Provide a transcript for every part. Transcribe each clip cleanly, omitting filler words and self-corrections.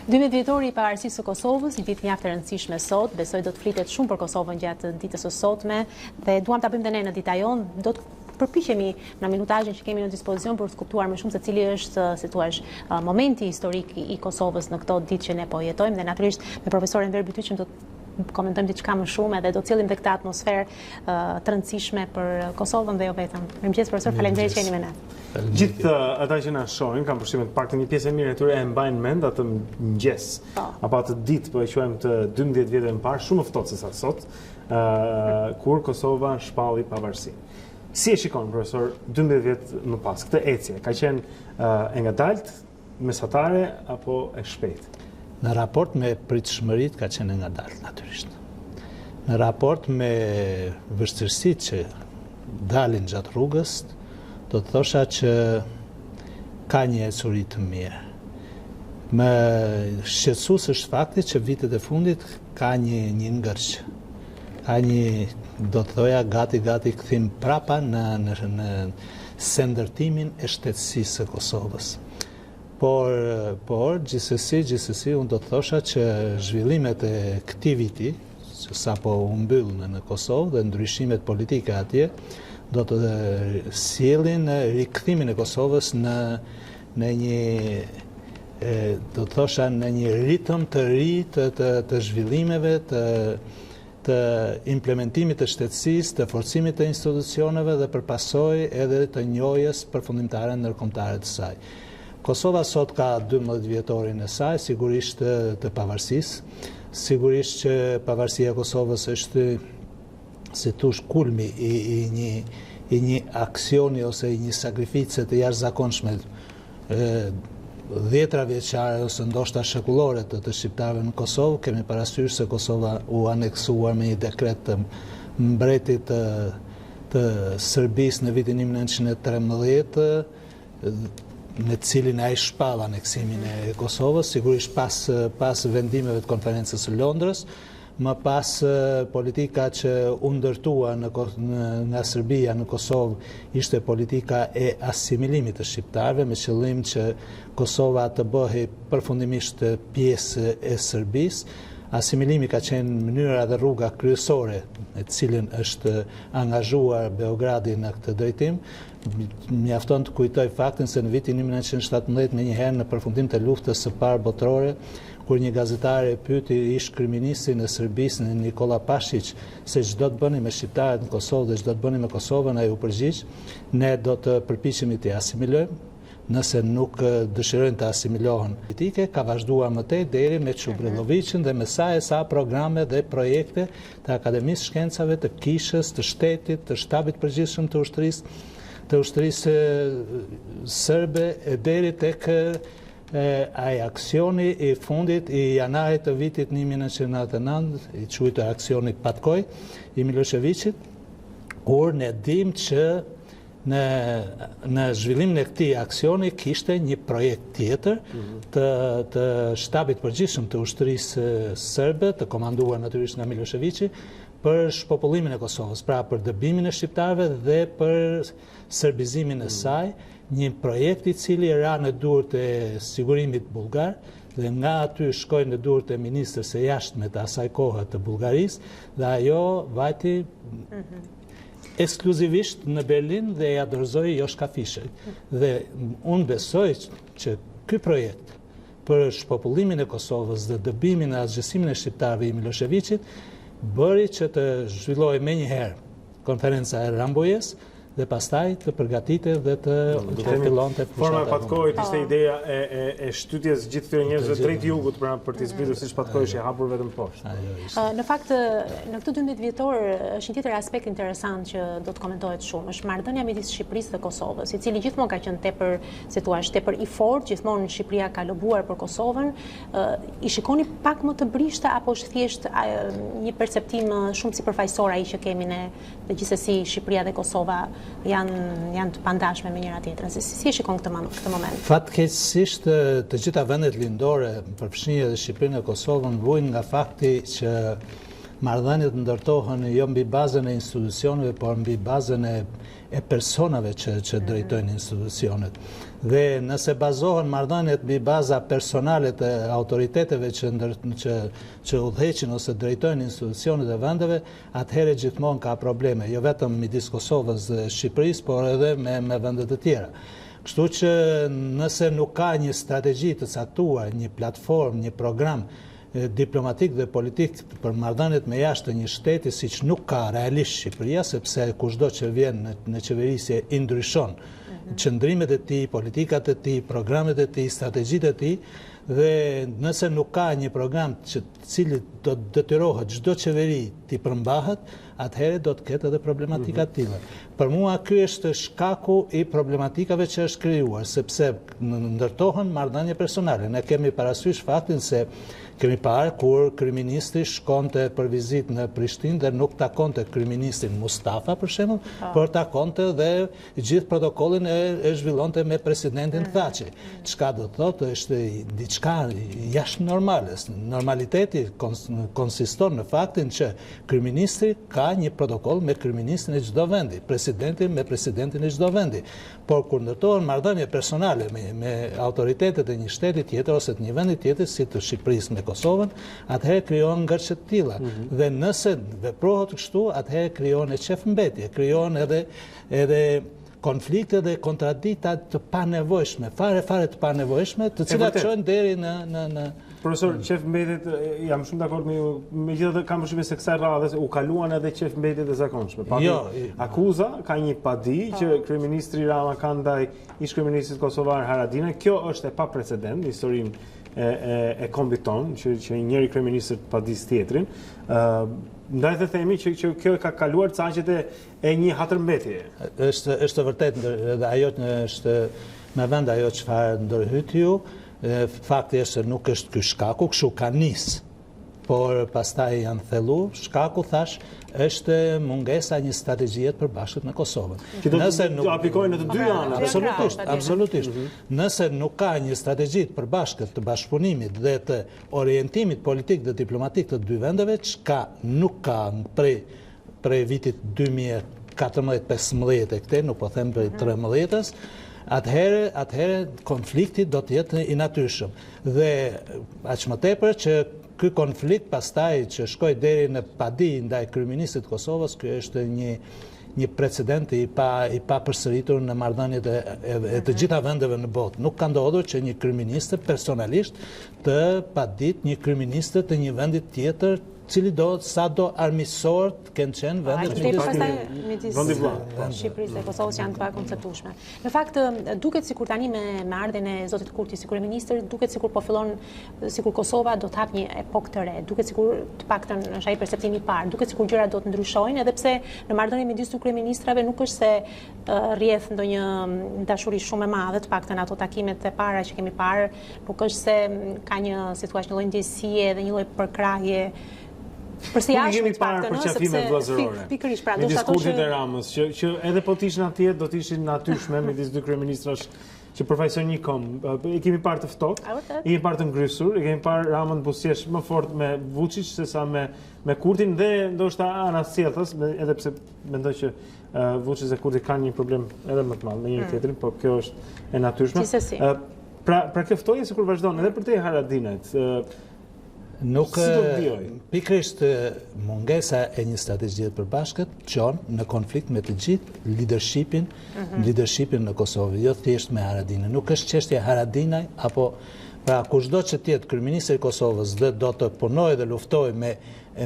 12 vjetori i pavarësisë së Kosovës, një ditë mjaft e rëndësishme sot, besoj do të flitet shumë për Kosovën gjatë ditës së sotme dhe duam ta bëjmë dhe ne në ditajon, do të përpiqemi në minutazhin që kemi në dispozicion për të kuptuar më shumë se cili është, si thua, momenti historik i Kosovës në këto ditë që ne po jetojmë dhe natyrisht me profesorin Enver Bytyqin do të komentojmë diçka më shumë edhe do të cilëm dhe këtë atmosferë të rëndësishme për Kosovën dhe jo vetëm. Mirëmëngjes profesor, faleminderit që jeni me ne. Gjithë ata që na shohin, kam përshtimin të paktën një pjesë e mirë e tyre e mbajnë mend atë mëngjes, apo atë ditë po e quajmë të 12 vjetëve më parë, shumë ftohtë se sa sot, kur Kosova shpalli pavarësinë. Si e shikon profesor 12 vjet më pas këtë ecje? Ka qenë e ngadalt, mesatare apo e shpejtë? Në raport me pritshmëritë ka qenë ngadalt natyrisht. Në raport me vështirësitë që dalin gjatë rrugës, do të thosha që ka një ecuri të mirë. Më shqetësues është fakti që vitet e fundit ka një ngërç. Ka një, do të thoja, gati kthim prapa në sendërtimin e shtetësisë së Kosovës. Por gjithsesi unë do të thosha që zhvillimet e këtij viti, që sapo u mbyll në Kosovë dhe ndryshimet politike atje, do të sjellin rikthimin e Kosovës në një do të thosha në një ritëm të ri të zhvillimeve, të implementimit të shtetësisë, të forcimit të institucioneve dhe përpasoj edhe të njohjes përfundimtare ndërkombëtare të saj. Kosova sot ka 12 vjetorin e saj, sigurisht të pavarësisë, sigurisht që pavarësia e Kosovës është, si thosh, kulmi i një aksioni ose i një sakrifice të jashtëzakonshme, dhjetra vjeçare ose ndoshta shekullore të shqiptarëve në Kosovë. Kemi parasysh se Kosova u aneksuar me një dekret të mbretit të Serbisë në vitin 1913, në cilin ai shpall aneksimin e Kosovës, sigurisht pas vendimeve të konferencës së Londrës, më pas politika që u ndërtua nga Serbia në Kosovë ishte politika e asimilimit të shqiptarëve me qëllim që Kosova të bëhej përfundimisht pjesë e Serbisë. Asimilimi ka qenë mënyra dhe rruga kryesore e cilën është angazhuar Beogradi në këtë drejtim. Mjafton të kujtoj faktin se në vitin 1917 me njëherë në përfundim të luftës së parë botërore, kur një gazetar e pyeti ish kryeministin e Serbisë Nikola Pashic se ç'do të bëni me shqiptarët në Kosovë dhe ç'do të bëni me Kosovën, ai u përgjigj: ne do të përpiqemi të asimilojmë. Nëse nuk dëshirojnë të asimilohen politike, ka vazhduar më tej deri me Çubrilovicin dhe me sa programe dhe projekte të Akademisë Shkencave, të Kishës, të Shtetit, të Shtabit Përgjithshëm të ushtrisë serbe deri tek ai aksioni i fundit i janarit të vitit 1999, i quajtur aksioni Patkoj i Miloševićit, kur ne dim që në zhvillimin e këtij aksioni kishte një projekt tjetër të Shtabit Përgjithshëm të ushtrisë serbe, të komanduar natyrisht nga Miloševići, për shpopullimin e Kosovës, pra për dëbimin e shqiptarëve dhe për serbizimin e saj, një projekt i cili ra në duart e sigurimit bullgar dhe nga aty shkoi në duart e ministrës së jashtme të asaj kohe të Bullgarisë dhe ajo vajti ekskluzivisht në Berlin dhe ja dorëzoi Joshka Fischer. Dhe unë besoj që ky projekt për shpopullimin e Kosovës dhe dëbimin e asgjësimin e shqiptarëve i Miloševićit bëri që të zhvillohej menjëherë konferenca e Rambujës dhe pastaj të përgatitet dhe të fillonte fushat. Forma e Patkojit ishte ideja e shtytjes gjithë këtyre njerëzve drejt jugut për t'i zbritur siç Patkoj është i hapur vetëm poshtë. Në fakt, në këtë 12 vjetor është një tjetër aspekt interesant që do të komentohet shumë, është marrëdhënia midis Shqipërisë dhe Kosovës, i cili gjithmonë ka qenë tepër, si thua, tepër i fortë, gjithmonë Shqipëria ka lobuar për Kosovën. I shikoni pak më të brishta apo është thjesht një perceptim shumë sipërfaqësor ai që kemi ne, dhe gjithsesi Shqipëria dhe Kosova janë të pandashme me njëra tjetrën. Si e shikon këtë moment? Fatkeqësisht të gjitha vendet lindore, përfshirë edhe Shqipërinë e Kosovën, vujnë nga fakti që marrëdhëniet ndërtohen jo mbi bazën e institucioneve, por mbi bazën e personave që drejtojnë institucionet. Dhe nëse bazohen marrëdhëniet mbi baza personale të autoriteteve që udhëheqin ose drejtojnë institucionet e vendeve, atëherë gjithmonë ka probleme, jo vetëm midis Kosovës dhe Shqipërisë, por edhe me vendet e tjera. Kështu që nëse nuk ka një strategji të caktuar, një platformë, një program diplomatik dhe politik për marrëdhëniet me jashtë të një shteti, siç nuk ka realisht Shqipëria, sepse kushdo që vjen në qeverisje i ndryshon qëndrimet e tij, politikat e tij, programet e tij, strategjitë e tij, dhe nëse nuk ka një program cili do të detyrohet çdo qeveri t'i përmbahet, atëherë do të ketë edhe problematika të tilla. Për mua ky është shkaku i problematikave që është krijuar, sepse ndërtohen marrëdhënie personale. Ne kemi parasysh faktin se kemi parë kur kryeministri shkonte për vizitë në Prishtinë dhe nuk takonte kryeministrin Mustafa për shembull, por takonte dhe gjithë protokollin e zhvillonte me presidentin Thaçi. Çka do të thotë është diçka jashtë normales. Normaliteti konsiston në faktin që kryeministri ka një protokoll me kryeministrin e çdo vendi, presidenti me presidentin e çdo vendi. Por kur ndërtohen marrëdhënie personale me autoritetet e një shteti tjetër ose të një vendi tjetër, si të Shqipërisë me Kosovën, atëherë krijohen ngërçe të tilla. Dhe nëse veprohet kështu, atëherë krijohen çefmbetje, krijohen edhe konflikte dhe kontradikta të panevojshme, fare të panevojshme, të cilat çojnë deri në Profesor, çefmbetjet, jam shumë dakord me ju, megjithatë kam përshtypjen se kësaj radhe u kaluan edhe çefmbetjet e zakonshme. Akuza ka një padi që kryeministri Rama ka ndaj ish-kryeministrit kosovar Haradinaj. Kjo është e paprecedent në historinë e kombit ton, që njëri kryeministër padis tjetrin. Ndaj të themi që kjo ka kaluar caqet e një hatërmbetje. Është vërtet, dhe ajo është me vend ajo çfarë ndërhyt ju. Fakti është se nuk është ky shkaku, kështu ka nisë, por pastaj janë thellu. Shkaku, thash, është mungesa një strategjie të përbashkët në Kosovën. Që do të aplikojnë në të dy anët. Absolutisht. Nëse nuk ka një strategji të përbashkët të bashkëpunimit dhe të orientimit politik dhe diplomatik të dy vendeve, çka nuk ka prej vitit 2014-15 e këtej, nuk po them prej 13-s, atëherë konflikti do të jetë i natyrshëm. Dhe aq më tepër që ky konflikt pastaj që shkoi deri në padi ndaj kryeministrit të Kosovës, ky është një precedent i papërsëritur në marrëdhëniet e të gjitha vendeve në botë. Nuk ka ndodhur që një kryeministër personalisht të padit një kryeministër të një vendi tjetër, cili sa do armisor të kenë qenë vendet midis Shqipërisë dhe Kosovës janë të pakonceptueshme. Në fakt, duket sikur tani me ardhen e zotit Kurti si kryeministër, duket sikur po fillon sikur Kosova do të hap një epokë të re, duket sikur të paktën është ai perceptimi i parë, duket sikur gjërat do të ndryshojnë, edhe pse në marrëdhënie midis dy kryeministrave nuk është se rrjedh ndonjë dashuri shumë e madhe, të paktën ato takimet e para që kemi parë, nuk është se ka një situacion, një lloj ndjesie dhe një lloj përkrahje. Përse jashtë të paktën, sepse pikërisht pra, midis Kurtit e Ramës, që edhe po të ishin atje, do të ishin natyrshme midis dy kryeministrash që përfaqësojnë një këmbë. I kemi parë të ftohtë, i kemi parë të ngrysur, i kemi parë Ramën buzëqesh më fort me Vučić sesa me Kurtin dhe ndoshta anasjellës, edhe pse mendoj që Vučić dhe Kurti kanë një problem edhe më të madh me njëri tjetrin, por kjo është e natyrshme. Pra kjo ftohje sikur vazhdon edhe për te Haradinajt. Nuk pikërisht mungesa e një strategjie të përbashkët çon në konflikt me të gjithë leadershipin në Kosovë, jo thjesht me Haradinaj. Nuk është çështja Haradinaj apo pra kushdo që të jetë kryeministri i Kosovës dhe do të punojë dhe luftojë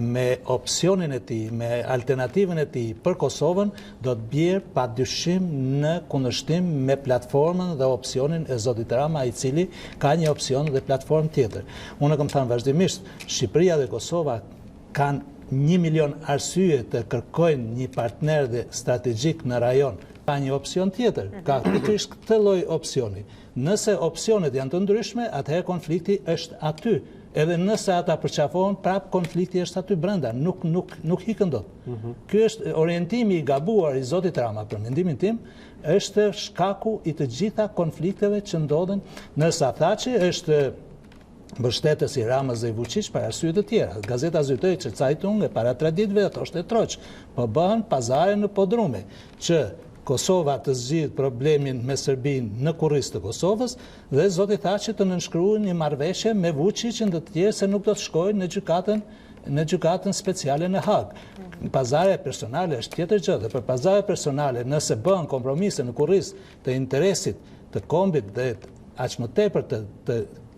me opsionin e tij, me alternativën e tij për Kosovën, do të bjerë padyshim në kundërshtim me platformën dhe opsionin e zotit Rama, i cili ka një opsion dhe platformë tjetër. Unë kam thënë vazhdimisht, Shqipëria dhe Kosova kanë 1 milion arsye të kërkojnë një partner dhe strategjik në rajon. Ka një opsion tjetër, ka pikërisht këtë lloj opsioni. Nëse opsionet janë të ndryshme, atëherë konflikti është aty. Edhe nëse ata përqafohen, prap konflikti është aty brenda, nuk hikën dot. Ky është orientimi i gabuar i zotit Rama, për mendimin tim, është shkaku i të gjitha konflikteve që ndodhen. Nëse Thaçi është mbështetës i Ramës dhe i Vučić për arsye të tjera. Gazeta Zytoj që Zeitung e para 3 ditëve ato është e troç, po bëhen pazare në podrume që Kosova të zgjidh problemin me Serbinë në kurriz të Kosovës dhe zoti tha që të nënshkruajnë një marrëveshje me Vučićin dhe të tjerë se nuk do të shkojnë në gjykatën speciale në Hag. Pazare personale është tjetër gjë dhe për pazare personale nëse bëhen kompromise në kurriz të interesit të kombit dhe aq më tepër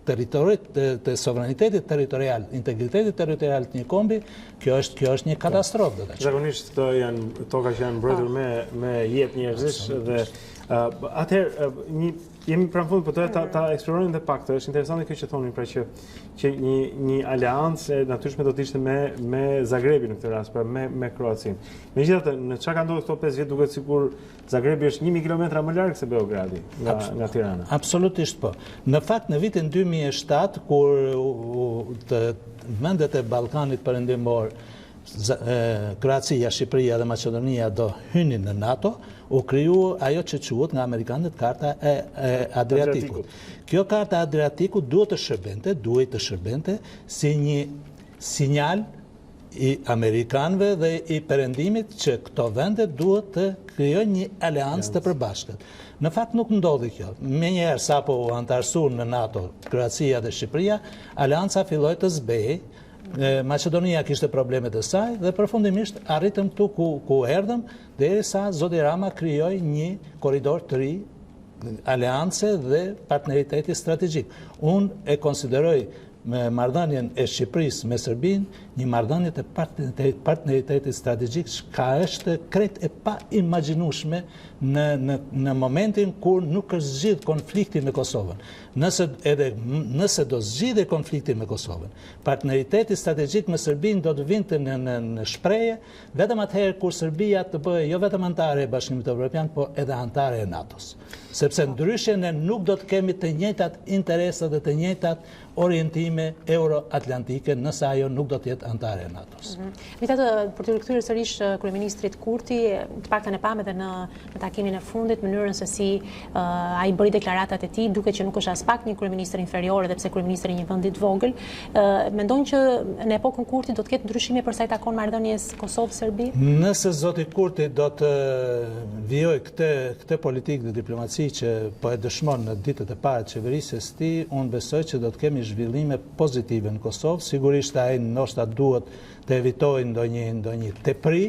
të sovranitetit territorial, integritetit territorial të një kombi, kjo është një katastrofë. Zakonisht toka që janë mbrojtur me jetë njerëzish dhe atëherë jemi pranë fundit, po ta eksplorojmë edhe pak. Është interesante kjo që thonin, pra që një aleancë e natyrshme do të ishte me Zagrebin në këtë rast, pra me Kroacinë. Megjithatë, në çka ka ndodhur këto 5 vjet duket sikur Zagrebi është 1000 kilometra më larg se Beogradi nga Tirana. Absolutisht po. Në fakt në vitin 2007 kur të vendet e Ballkanit Perëndimor, Kroacia, Shqipëria dhe Maqedonia do hynin në NATO, u kriju ajo që quhet nga amerikanët karta e Adriatikut. Kjo karta Adriatikut duhet të shërbente si një sinjal i amerikanëve dhe i perëndimit që këto vende duhet të krijojnë një aleancë të përbashkët. Në fakt nuk ndodhi kjo. Menjëherë sapo u antarësuan në NATO Kroacia dhe Shqipëria, aleanca filloi të zbehej. Maqedonia kishte problemet e saj dhe përfundimisht arritëm këtu ku erdhëm derisa zoti Rama krijoi një korridor të ri aleance dhe partneriteti strategjik. Unë e konsideroj me marrëdhënien e Shqipërisë me Serbinë një marrëdhënie të partneritetit strategjik që është krejt e pa imagjinueshme në momentin kur nuk është zgjidh konflikti me Kosovën. Nëse do zgjidhe konflikti me Kosovën, partneriteti strategjik me Serbinë do të vinte në shprehje vetëm atëherë kur Serbia të bëhej jo vetëm antare e Bashkimit Evropian, por edhe antare e NATO-s. Sepse ndryshe ne nuk do të kemi të njëjtat interesa dhe të njëjtat orientime euro-atlantike nëse ajo nuk do të jetë antare e NATO-s. Megjithatë, për të rikthyer sërish kryeministrit Kurti, të paktën e pam edhe në takimin e fundit, mënyrën se si ai bëri deklaratat e tij, duket që nuk është as pak një kryeministër inferior, edhe pse kryeministri i një vendi të vogël. Mendojnë që në epokën Kurti do të ketë ndryshime për sa i takon marrëdhënies Kosovë-Serbi? Nëse zoti Kurti do të vijojë këtë politikë dhe diplomaci që po e dëshmon në ditët e para të qeverisjes së tij, unë besoj që do të kemi zhvillime pozitive në Kosovë. Sigurisht ai ndoshta duhet të evitojë ndonjë tepri,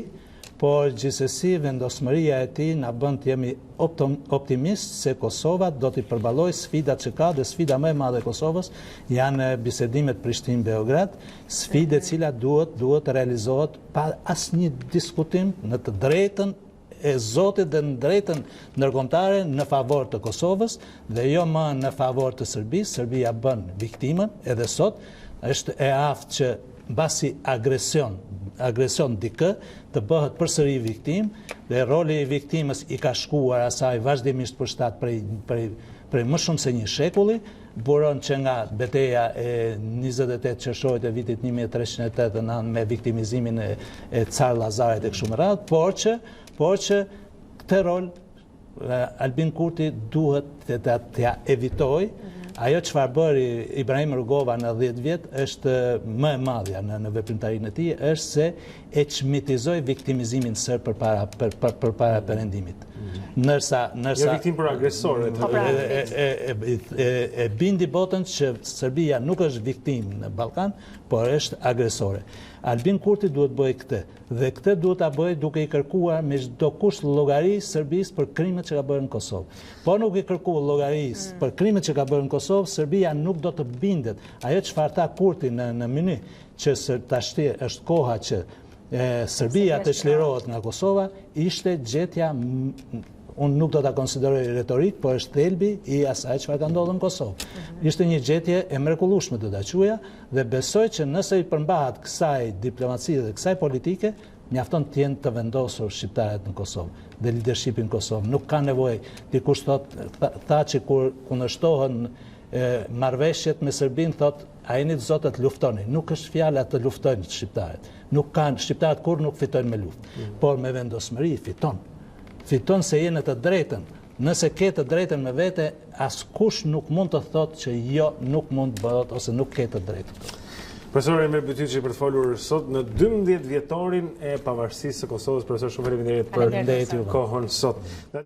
por gjithsesi vendosmëria e tij na bën të jemi optimist se Kosova do t'i përballojë sfidat që ka, dhe sfida më e madhe e Kosovës janë bisedimet Prishtinë-Beograd, sfide të cilat duhet të realizohet pa asnjë diskutim në të drejtën e Zotit dhe në drejtën ndërkombëtare në favor të Kosovës dhe jo më në favor të Serbisë. Serbia bën viktimën edhe sot, është e aftë që mbasi agresion dikë të bëhet përsëri viktim dhe roli i viktimës i ka shkuar asaj vazhdimisht për shtat prej më shumë se një shekulli, buron që nga betejë e 28 qershorit e vitit 1389 me viktimizimin e Car Lazarit e kështu me radhë, por që këtë rol Albin Kurti duhet t'ja evitoj. Ajo çfarë bëri Ibrahim Rugova në 10 vjet është më e madhja në veprimtarinë e tij, është se e çmitizoi viktimizimin serb përpara perëndimit. Ndërsa jo viktim për agresorët. E bindi botën që Serbia nuk është viktim në Ballkan, por është agresore. Albin Kurti duhet bëjë këtë, dhe këtë duhet ta bëjë duke i kërkuar me çdo kusht llogari Serbisë për krimet që ka bërë në Kosovë. Po nuk i kërkuar llogarisë për krimet që ka bërë në Kosovë, Serbia nuk do të bindet. Ajo çfarë tha Kurti në mënyrë që tashti është koha që Serbia të çlirohet nga Kosova, ishte gjetja, unë nuk do ta konsideroj retorik, por është thelbi i asaj çfarë ka ndodhur në Kosovë. Ishte një gjetje e mrekullueshme do ta quaja, dhe besoj që nëse i përmbahet kësaj diplomacie dhe kësaj politike, mjafton të jenë të vendosur shqiptarët në Kosovë dhe leadershipi në Kosovë. Nuk ka nevojë, dikush tha që kur kundërshtohen marrëveshjet me Serbinë, thotë a jeni të zotët luftoni. Nuk është fjala të luftojnë shqiptarët. Shqiptarët kur nuk fitojnë me luftë, por me vendosmëri fiton se jenë të drejtën Nëse ke të drejtën me vete, askush nuk mund të thotë që jo, nuk mund të bëhet ose nuk ke të drejtën. Profesor Emir Bytyçi për të folur sot në 12 vjetorin e pavarësisë së Kosovës. Profesor, shumë faleminderit për kohën sot.